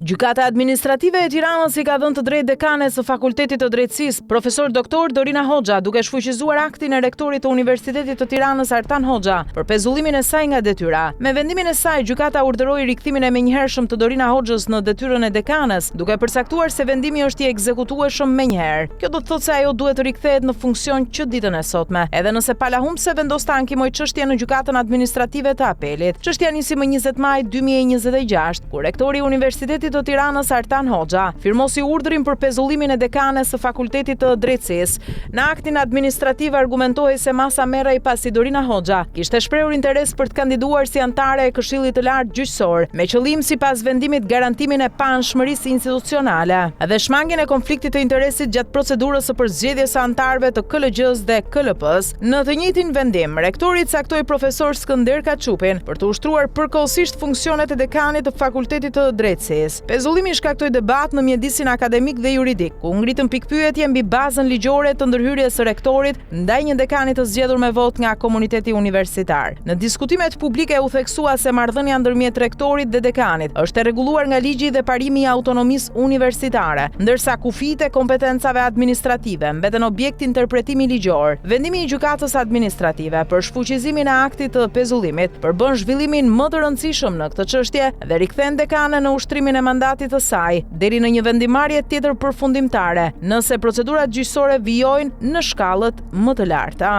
Gjykata Administrative e Tiranës i ka dhënë të drejtë dekanes së Fakultetit të Drejtësisë, profesor doktor Dorina Hoxha, duke shfuqizuar aktin e rektorit të Universitetit të Tiranës Artan Hoxha për pezullimin e saj nga detyra. Me vendimin e saj, gjykata urdhëroi rikthimin e menjëhershëm të Dorina Hoxhës në detyrën e dekanes, duke përcaktuar se vendimi është i ekzekutueshëm menjëherë. Kjo do të thotë se ajo duhet të rikthehet në funksion që ditën e sotme, edhe nëse palahumbse vendos të ankimoj çështjen në gjykatën administrative të apelit. Çështja nisi më 20 maj 2026, kur rektori i Universitetit të Tiranës Artan Hoxha firmosi urdhrin për pezullimin e dekanes së Fakultetit të Drejtësisë. Në aktin administrativ argumentohej se masa merrej pasi Dorina Hoxha kishte shprehur interes për të kandiduar si antare e Këshillit të Lartë Gjyqësor, me qëllim sipas vendimit garantimin e paanshmërisë institucionale dhe shmangjen e konfliktit të interesit gjatë procedurës së përzgjedhjes së antarëve të KLG-s dhe KLP-s. Në të njëjtin vendim, rektori caktoi profesor Skënder Kaçupin për të ushtruar përkohësisht funksionet e dekanit të Fakultetit të Drejtësisë. Pezullimi shkaktoi debat në mjedisin akademik dhe juridik, ku ngritën pikpyetje mbi bazën ligjore të ndërhyrjes së rektorit ndaj një dekani të zgjedhur me votë nga komuniteti universitar. Në diskutimet publike u theksua se marrëdhënia ndërmjet rektorit dhe dekanit është e rregulluar nga ligji dhe parimi i autonomisë universitare, ndërsa kufitë e kompetencave administrative mbeten objekt interpretimi ligjor. Vendimi i gjykatës administrative për shfuqizimin e aktit të pezullimit përbën zhvillimin më të rëndësishëm në këtë çështje dhe rikthen dekanën në ushtrimin e mandatit të saj deri në një vendimarrje tjetër përfundimtare, nëse procedurat gjyqësore vijojnë në shkallët më të larta.